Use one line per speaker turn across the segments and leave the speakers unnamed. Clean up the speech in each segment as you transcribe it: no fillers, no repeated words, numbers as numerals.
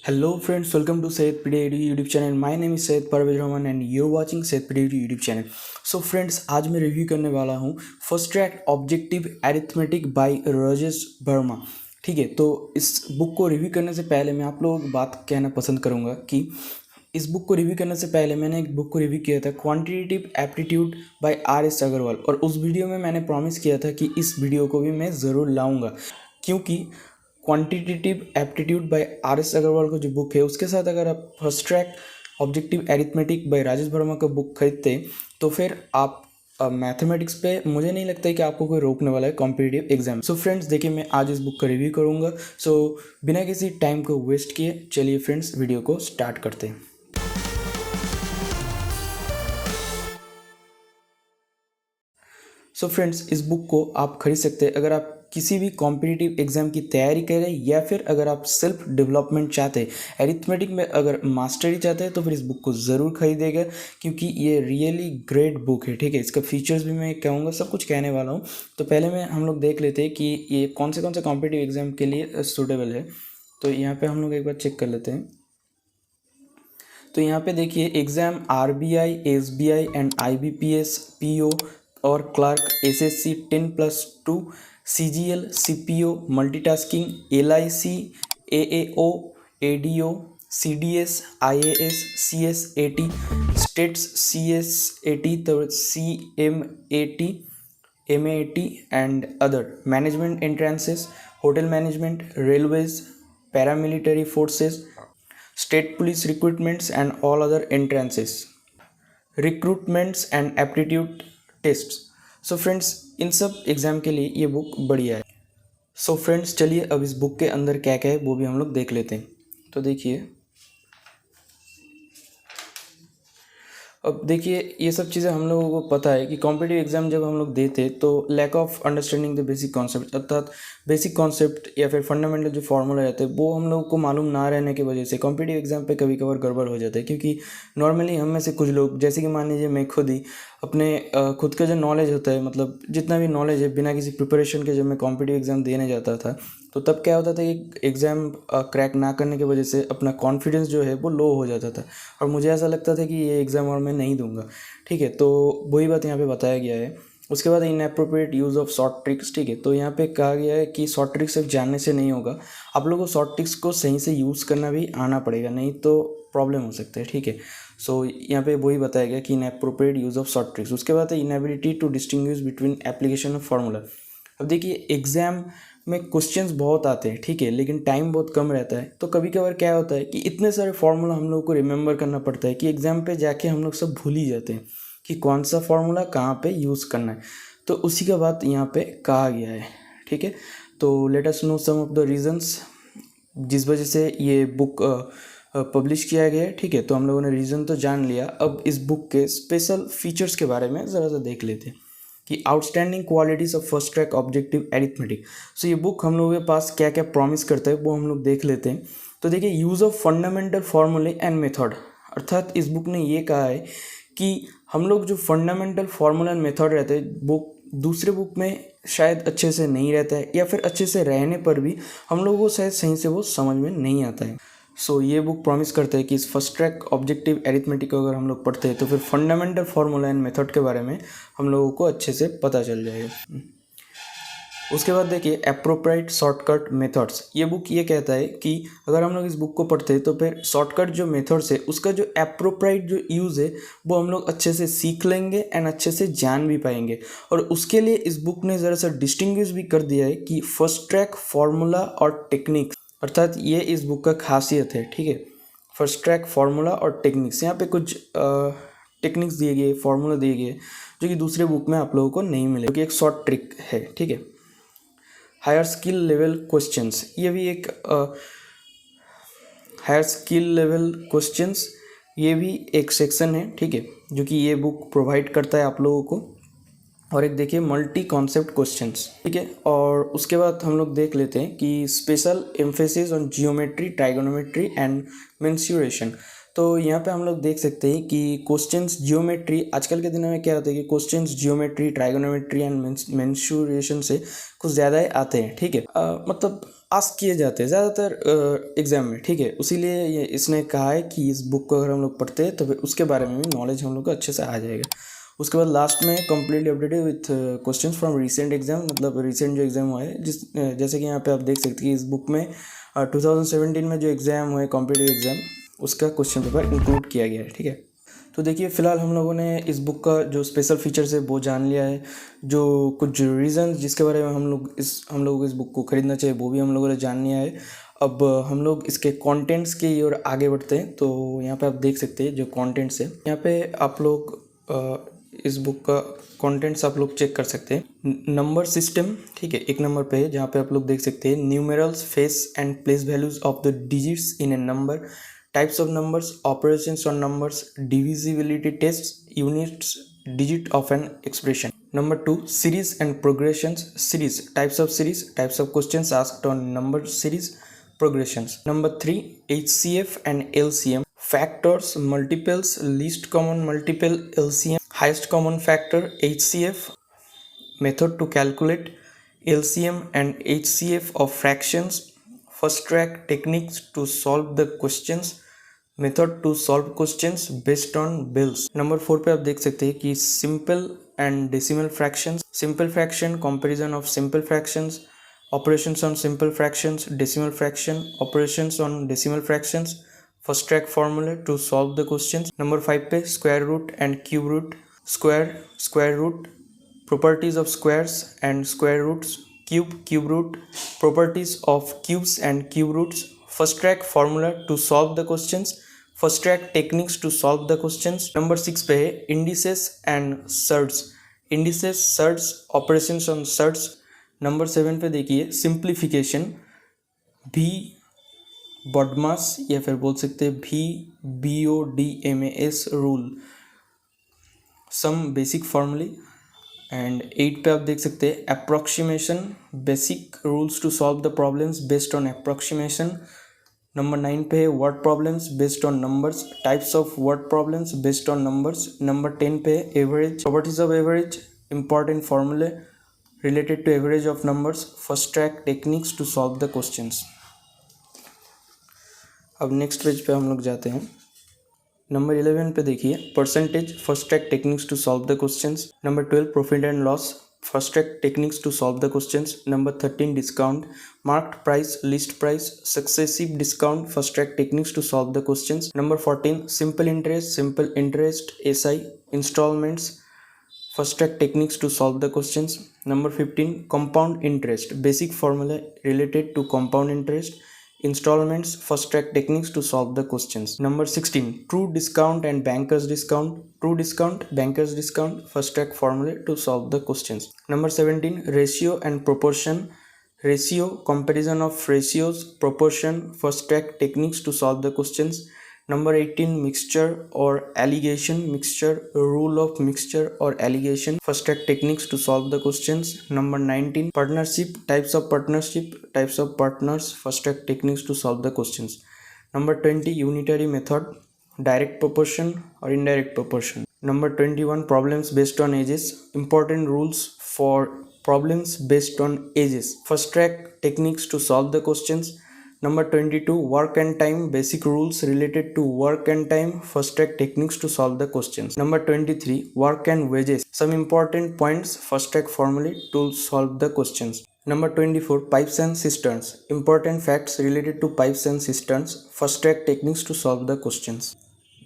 Hello friends, welcome to Sayed PDID YouTube channel. My name is Sayed Parvez Rahman and you're watching Sayed PDID YouTube channel. So friends, आज मैं review करने वाला हूँ first track objective arithmetic by Rajesh Verma. ठीक है, तो इस book को रिव्यू करने से पहले मैं आप लोगों को बात कहना पसंद करूँगा कि इस बुक को रिव्यू करने से पहले मैंने एक बुक को रिव्यू किया था quantitative aptitude by RS Agarwal, और उस वीडियो में मैंने प्रॉमिस किया था कि इस वीडियो को भी मैं ज़रूर लाऊंगा, क्योंकि quantitative aptitude by RS Agarwal का जो बुक है उसके साथ अगर आप first track objective arithmetic by Rajesh Verma का बुक खरीदते हैं तो फिर आप मैथमेटिक्स पे मुझे नहीं लगता है कि आपको कोई रोकने वाला है कॉम्पिटिटिव एग्जाम। सो फ्रेंड्स, देखिए मैं आज इस बुक का रिव्यू करूँगा। सो बिना किसी टाइम को वेस्ट किए चलिए फ्रेंड्स वीडियो को स्टार्ट करते हैं। सो फ्रेंड्स, इस बुक को आप खरीद सकते हैं अगर आप किसी भी कॉम्पिटिटिव एग्जाम की तैयारी कर रहे हैं या फिर अगर आप सेल्फ डेवलपमेंट चाहते हैं, एरिथमेटिक में अगर मास्टरी चाहते हैं तो फिर इस बुक को ज़रूर खरीदेगा, क्योंकि ये रियली ग्रेट बुक है। ठीक है, इसका फीचर्स भी मैं कहूँगा, सब कुछ कहने वाला हूँ। तो पहले में हम लोग देख लेते हैं कि ये कौन से कॉम्पिटिटिव एग्जाम के लिए सूटेबल है। तो यहाँ पर हम लोग एक बार चेक कर लेते हैं। तो यहाँ पे देखिए exam RBI, SBI and IBPS, PO और clerk, SSC 10+2, CGL, CPO, multitasking, LIC, AAO, ADO, CDS, IAS, CSAT, states, CSAT, तो CMAT, MAT and other, management entrances, hotel management, railways, paramilitary forces, state police recruitments and all other entrances, recruitments and aptitude tests। So friends, इन सब exam के लिए ये book बढ़िया है। So friends, चलिए अब इस बुक के अंदर क्या क्या है वो भी हम लोग देख लेते हैं। तो देखिए, अब देखिए ये सब चीज़ें हम लोगों को पता है कि कॉम्पिटिटिव एग्जाम जब हम लोग देते तो lack of understanding the basic concept, अर्थात बेसिक कॉन्सेप्ट या फिर फंडामेंटल जो फार्मूला रहते हैं वो हम लोगों को मालूम ना रहने की वजह से कॉम्पिटिटिव एग्जाम पे कभी कभार गड़बड़ हो जाता है। क्योंकि नॉर्मली हम में से कुछ लोग, जैसे कि मान लीजिए मैं खुद ही अपने खुद का जो नॉलेज होता है, मतलब जितना भी नॉलेज है, बिना किसी प्रिपरेशन के जब मैं कॉम्पिटिटिव एग्जाम देने जाता था तो तब क्या होता था कि एग्ज़ाम क्रैक ना करने की वजह से अपना कॉन्फिडेंस जो है वो लो हो जाता था और मुझे ऐसा लगता था कि ये एग्ज़ाम और मैं नहीं दूंगा। ठीक है, तो वही बात यहाँ पे बताया गया है। उसके बाद inappropriate use of short tricks. ठीक है, तो यहाँ पे कहा गया है कि शॉर्ट ट्रिक्स सिर्फ जानने से नहीं होगा, आप लोगों को शॉर्ट ट्रिक्स को सही से यूज़ करना भी आना पड़ेगा, नहीं तो प्रॉब्लम हो सकता है। ठीक है, सो यहाँ पे वही बताया गया कि inappropriate use of short tricks. उसके बाद है inability to distinguish between application of formula. अब देखिए एग्ज़ाम में क्वेश्चंस बहुत आते हैं, ठीक है, लेकिन टाइम बहुत कम रहता है। तो कभी कभार क्या होता है कि इतने सारे फार्मूला हम लोग को रिमेंबर करना पड़ता है कि एग्ज़ाम पे जाके हम लोग सब भूल ही जाते हैं कि कौन सा फार्मूला कहाँ पे यूज़ करना है। तो उसी का बात यहाँ पे कहा गया है। ठीक है, तो let us know some of the reasons जिस वजह से ये बुक पब्लिश किया गया है। ठीक है, तो हम लोगों ने रीज़न तो जान लिया, अब इस बुक के स्पेशल फीचर्स के बारे में ज़रा सा देख लेते हैं कि outstanding qualities of fast track objective arithmetic. So ये बुक हम लोगों के पास क्या क्या प्रॉमिस करता है वो हम लोग देख लेते हैं। तो देखिए, यूज़ ऑफ फंडामेंटल फार्मूले एंड मेथड, अर्थात इस बुक ने ये कहा है कि हम लोग जो फंडामेंटल फार्मूला एंड मेथड रहते हैं वो दूसरे बुक में शायद अच्छे से नहीं रहता है, या फिर अच्छे से रहने पर भी हम लोगों को शायद सही से वो समझ में नहीं आता है। सो ये बुक प्रॉमिस करता है कि इस फर्स्ट ट्रैक ऑब्जेक्टिव एरिथमेटिक को अगर हम लोग पढ़ते हैं तो फिर फंडामेंटल फार्मूला एंड मेथड के बारे में हम लोगों को अच्छे से पता चल जाएगा। उसके बाद देखिए एप्रोप्रिएट शॉर्टकट मेथड्स। ये बुक ये कहता है कि अगर हम लोग इस बुक को पढ़ते हैं तो फिर शॉर्टकट जो मेथड्स है उसका जो एप्रोप्रिएट जो यूज़ है वो हम लोग अच्छे से सीख लेंगे एंड अच्छे से जान भी पाएंगे। और उसके लिए इस बुक ने ज़रा सा डिस्टिंग्विश भी कर दिया है कि फर्स्ट ट्रैक फार्मूला और टेक्निक्स, अर्थात ये इस बुक का खासियत है। ठीक है, फर्स्ट ट्रैक फार्मूला और टेक्निक्स, यहाँ पे कुछ टेक्निक्स दिए गए, फार्मूला दिए गए जो कि दूसरे बुक में आप लोगों को नहीं मिले, क्योंकि एक शॉर्ट ट्रिक है। ठीक है, हायर स्किल लेवल क्वेश्चंस, ये भी एक हायर स्किल लेवल क्वेश्चंस, ये भी एक सेक्शन है। ठीक है, जो कि ये बुक प्रोवाइड करता है आप लोगों को। और एक देखिए मल्टी कॉन्सेप्ट क्वेश्चंस। ठीक है, और उसके बाद हम लोग देख लेते हैं कि special emphasis on geometry, trigonometry and mensuration. तो यहाँ पे हम लोग देख सकते हैं कि क्वेश्चंस जियोमेट्री, आजकल के दिनों में क्या होता है कि questions geometry, trigonometry and mensuration से कुछ ज़्यादा ही आते हैं। ठीक है, मतलब आस्क किए जाते हैं ज़्यादातर एग्ज़ाम में, ठीक है। उसीलिए ये इसने कहा है कि इस बुक को अगर हम लोग पढ़ते हैं तो फिर उसके बारे में भी नॉलेज हम लोग को अच्छे से आ जाएगा। उसके बाद लास्ट में completely updated with questions from recent exam, मतलब रिसेंट जो एग्ज़ाम हुआ है, जैसे कि यहाँ पे आप देख सकते हैं कि इस बुक में 2017 में जो एग्ज़ाम हुए कॉम्पिटिटिव एग्ज़ाम, उसका क्वेश्चन पेपर इंक्लूड किया गया है, ठीक है। तो देखिए फ़िलहाल हम लोगों ने इस बुक का जो स्पेशल फीचर्स है वो जान लिया है, जो कुछ रीज़न जिसके बारे में हम लोगों को इस बुक को ख़रीदना चाहिए वो भी हम लोगों ने जान लिया है। अब हम लोग इसके कंटेंट्स की ओर आगे बढ़ते हैं। तो यहाँ पे आप देख सकते हैं जो कंटेंट्स है, यहाँ पे आप लोग इस बुक का कंटेंट्स आप लोग चेक कर सकते हैं। नंबर सिस्टम, ठीक है, एक नंबर पे है जहाँ पे आप लोग देख सकते हैं numerals, face and place values of the digits in a number, types of numbers, operations on numbers, divisibility tests, units, digit of an expression. Number 2, series and progressions. Series, types of questions asked on number series, progressions. Number 3, HCF and LCM, factors, multiples, least common multiple, LCM, highest common factor, HCF, method to calculate LCM and HCF of fractions, first track techniques to solve the questions, method to solve questions based on bills. Number 4 पे आप देख सकते हैं कि simple and decimal fractions, simple fraction, comparison of simple fractions, operations on simple fractions, decimal fraction, operations on decimal fractions, first track formula to solve the questions. Number 5 पे square root and cube root, square root, properties of squares and square roots, cube root, properties of cubes and cube roots, first track formula to solve the questions, first track techniques to solve the questions. Number 6 पे है indices and surds, operations on surds. Number 7 पे देखिए simplification, भी BODMAS या फिर बोल सकते हैं BODMAS रूल, सम बेसिक फॉर्मूले। एंड 8 पे आप देख सकते हैं approximation, basic rules to solve the problems based on approximation. Number 9 पे है word problems based on numbers, types of word problems based on numbers. Number 10 पे है average, properties of average, important फॉर्मूले related to average of numbers, fast track techniques to solve the questions. अब next page पे हम लोग जाते हैं। Number 11 पे देखिए percentage, first track techniques to solve the questions. Number 12 profit and loss, first track techniques to solve the questions. Number 13 discount, marked price, list price, successive discount, first track techniques to solve the questions. Number 14 simple interest, SI, instalments, first track techniques to solve the questions. Number 15 compound interest, basic formula related to compound interest, installments, first track techniques to solve the questions. Number 16 true discount and bankers discount, bankers discount, first track formula to solve the questions. Number 17 ratio and proportion, comparison of ratios, proportion, first track techniques to solve the questions. Number 18 mixture or alligation, rule of mixture or alligation, first track techniques to solve the questions. Number 19 partnership, types of partners, first track techniques to solve the questions. Number 20 unitary method, direct proportion or indirect proportion. Number 21 problems based on ages, important rules for problems based on ages, first track techniques to solve the questions. Number 22 work and time, basic rules related to work and time, first track techniques to solve the questions. Number 23 work and wages, some important points, first track formula to solve the questions. Number 24 pipes and cisterns, important facts related to pipes and cisterns, first track techniques to solve the questions.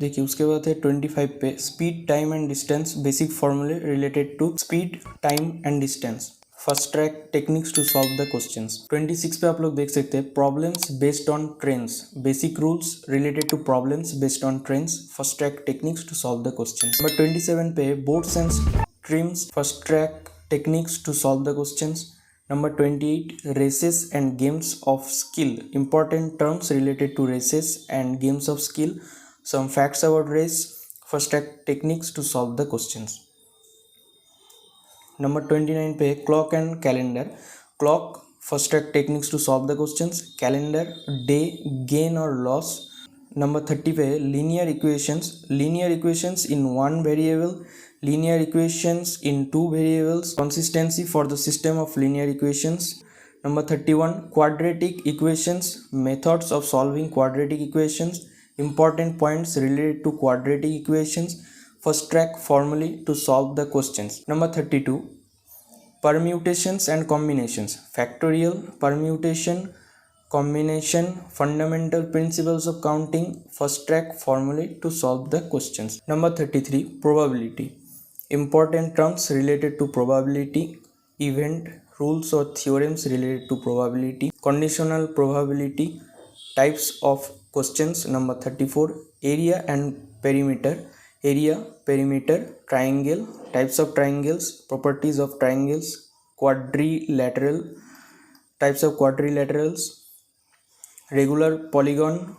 देखिए उसके बाद है 25 पे speed, time and distance, basic फॉर्मूले related to speed, time and distance, fast track techniques to solve the questions. 26 पे आप लोग देख सकते हैं problems based on trains, basic rules related to problems based on trains, fast track techniques to solve the questions. Number 27 पे boards and streams, fast track techniques to solve the questions. Number 28 races and games of skill, important terms related to races and games of skill, some facts about race, first track techniques to solve the questions. Number 29 पे clock and calendar, clock, first track techniques to solve the questions, calendar, day, gain or loss. Number 30 पे linear equations in one variable, linear equations in two variables, consistency for the system of linear equations. Number 31, quadratic equations, methods of solving quadratic equations, important points related to quadratic equations, first track formulae to solve the questions. Number 32, permutations and combinations, factorial, permutation, combination, fundamental principles of counting, first track formulae to solve the questions. Number 33, probability, important terms related to probability, event, rules or theorems related to probability, conditional probability, types of questions. Number 34, area and perimeter, area, perimeter, triangle, types of triangles, properties of triangles, quadrilateral, types of quadrilaterals, regular, polygon,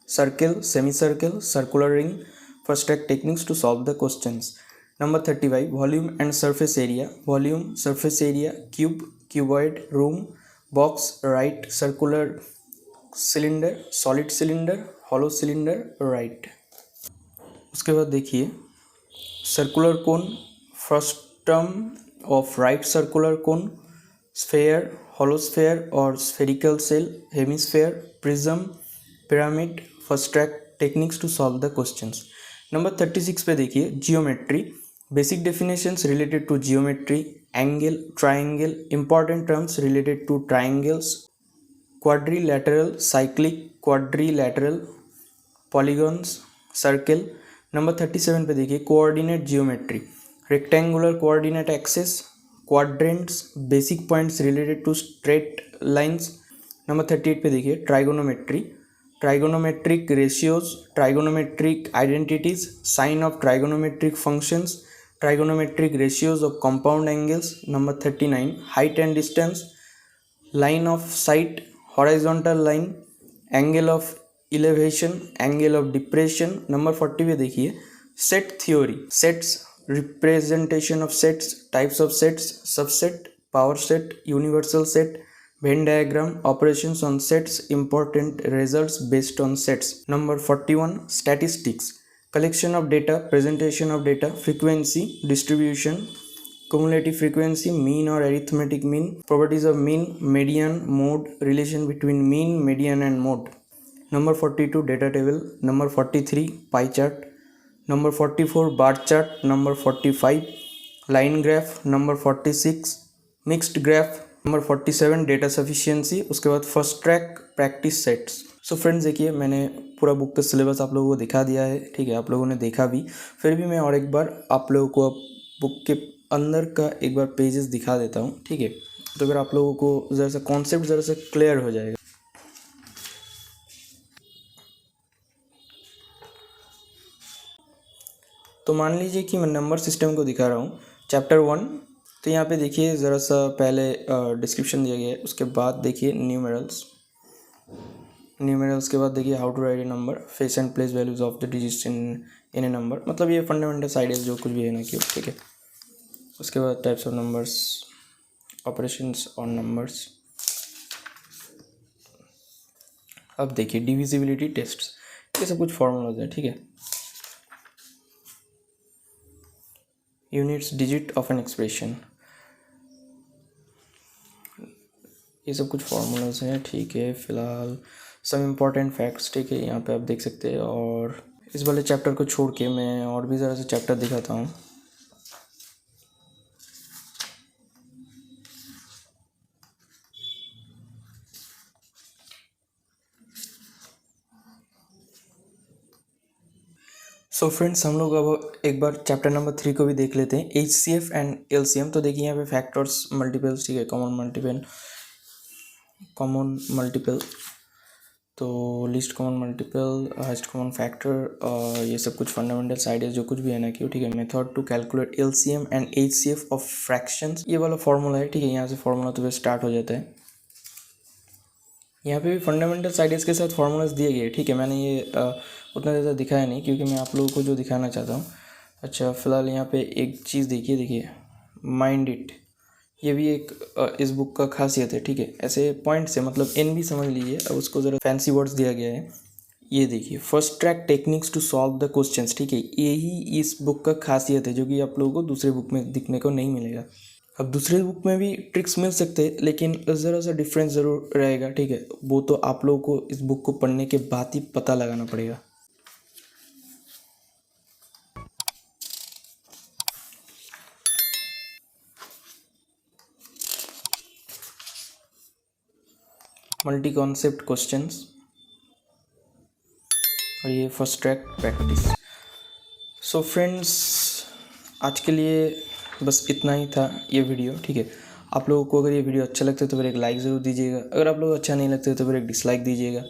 circle, semicircle, circular ring, first track techniques to solve the questions. Number 35, volume and surface area, volume, surface area, cube, cuboid, room, box, right, circular cylinder, solid cylinder, hollow cylinder, right. उसके बाद देखिए circular cone, first term of right circular cone, sphere, hollow sphere or spherical cell, hemisphere, prism, pyramid, first track techniques to solve the questions. Number 36 पे देखिए geometry, basic definitions related to geometry, angle, triangle, important terms related to triangles, quadrilateral, cyclic, quadrilateral, polygons, circle. Number 37 पे देखिए coordinate geometry, rectangular coordinate axis, quadrants, basic points related to straight lines. Number 38 पे देखिए trigonometry, trigonometric ratios, trigonometric identities, sign of trigonometric functions, trigonometric ratios of compound angles. Number 39, height and distance, line of sight, horizontal line, angle of elevation, angle of depression. Number 40 पे देखिए set theory, sets, representation of sets, types of sets, subset, power set, universal set, Venn diagram, operations on sets, important results based on sets. Number 41, statistics, collection of data, presentation of data, frequency, distribution, cumulative frequency, mean or arithmetic mean, properties of mean, median, mode, relation between mean, median and mode. Number 42, data table. Number 43, pie chart. Number 44, bar chart. Number 45, line graph. Number 46, mixed graph. Number 47, data sufficiency. उसके बाद first track practice sets. So friends देखिए मैंने पूरा book का syllabus आप लोगों को दिखा दिया है, ठीक है, आप लोगों ने देखा भी, फिर भी मैं और एक बार आप लोगों को बुक के अंदर का एक बार पेजेस दिखा देता हूँ, ठीक है, तो अगर आप लोगों को ज़रा सा कॉन्सेप्ट ज़रा सा क्लियर हो जाएगा. तो मान लीजिए कि मैं नंबर सिस्टम को दिखा रहा हूँ चैप्टर 1. तो यहाँ पे देखिए ज़रा सा पहले डिस्क्रिप्शन दिया गया है, उसके बाद देखिए न्यूमेरल्स के बाद देखिए how to write a number, face and place values of the digits in a number, मतलब ये फंडामेंटल आइडियाज जो कुछ भी है ना कि, ठीक है. उसके बाद types of numbers, operations on numbers. अब देखिए डिविजिबिलिटी टेस्ट्स, ये सब कुछ फॉर्मूलाज है, ठीक है. Units digit of an expression, ये सब कुछ फार्मूलाज हैं, ठीक है. फ़िलहाल सम इम्पॉर्टेंट फैक्ट्स, ठीक है, यहाँ पे आप देख सकते हैं. और इस वाले चैप्टर को छोड़ के मैं और भी ज़रा सा चैप्टर दिखाता हूँ. सो फ्रेंड्स हम लोग अब एक बार चैप्टर नंबर 3 को भी देख लेते हैं, HCF एंड LCM. तो देखिए यहाँ पे फैक्टर्स, मल्टीपल्स, ठीक है, कॉमन मल्टीपल, तो list common multiple, highest common factor, ये सब कुछ फंडामेंटल्स आइडियाज जो कुछ भी है ना कि, ठीक है. Method to calculate LCM and HCF of fractions, ये वाला फॉर्मूला है, ठीक है. यहाँ से फॉर्मूला तो स्टार्ट हो जाता है. यहाँ पे भी फंडामेंटल्स आइडियाज़ के साथ फार्मूलाज दिए गए, ठीक है. मैंने ये उतना ज़्यादा दिखाया नहीं क्योंकि मैं आप लोगों को जो दिखाना चाहता हूँ. अच्छा फ़िलहाल यहाँ पे एक चीज़ देखिए माइंड इट, ये भी एक इस बुक का खासियत है, ठीक है. ऐसे पॉइंट से मतलब एन भी समझ लीजिए, अब उसको ज़रा फैंसी वर्ड्स दिया गया है. ये देखिए first track techniques to solve the questions, ठीक है. यही इस बुक का खासियत है जो कि आप लोगों को दूसरे बुक में दिखने को नहीं मिलेगा. अब दूसरे बुक में भी ट्रिक्स मिल सकते हैं, लेकिन ज़रा सा डिफरेंस ज़रूर रहेगा, ठीक है। वो तो आप लोगों को इस बुक को पढ़ने के बाद ही पता लगाना पड़ेगा। मल्टी कॉन्सेप्ट क्वेश्चंस और ये first track practice. So friends, आज के लिए बस इतना ही था ये वीडियो, ठीक है। आप लोगों को अगर ये वीडियो अच्छा लगता है तो फिर एक लाइक ज़रूर दीजिएगा। अगर आप लोगों को अच्छा नहीं लगता है तो फिर एक डिसलाइक दीजिएगा।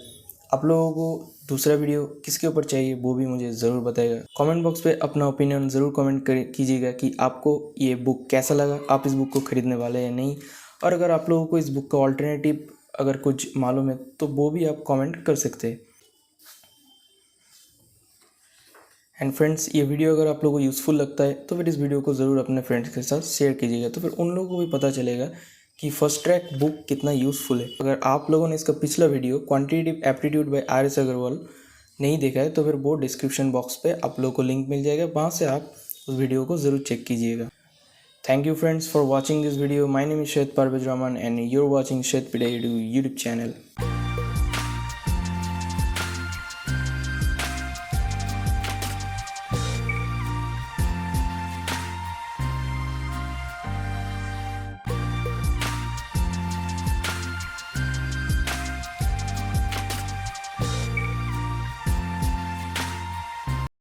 आप लोगों को दूसरा वीडियो किसके ऊपर चाहिए वो भी मुझे ज़रूर बताइएगा। कमेंट बॉक्स पे अपना ओपिनियन ज़रूर कमेंट कीजिएगा कि आपको ये बुक कैसा लगा, आप इस बुक को ख़रीदने वाले हैं या नहीं। और अगर आप लोगों को इस बुक का ऑल्टरनेटिव अगर कुछ मालूम है तो वो भी आप कमेंट कर सकते हैं। एंड फ्रेंड्स, ये वीडियो अगर आप लोगों को यूज़फुल लगता है तो फिर इस वीडियो को ज़रूर अपने फ्रेंड्स के साथ शेयर कीजिएगा, तो फिर उन लोगों को भी पता चलेगा कि फर्स्ट ट्रैक बुक कितना यूज़फुल है। अगर आप लोगों ने इसका पिछला video quantitative aptitude by RS Agarwal नहीं देखा है तो फिर वो डिस्क्रिप्शन बॉक्स पे आप लोगों को लिंक मिल जाएगा, वहाँ से आप उस वीडियो को ज़रूर चेक कीजिएगा। Thank you friends for watching this video. My name is Shahid Parvez Rahman and your watching Shahid pedia YouTube channel.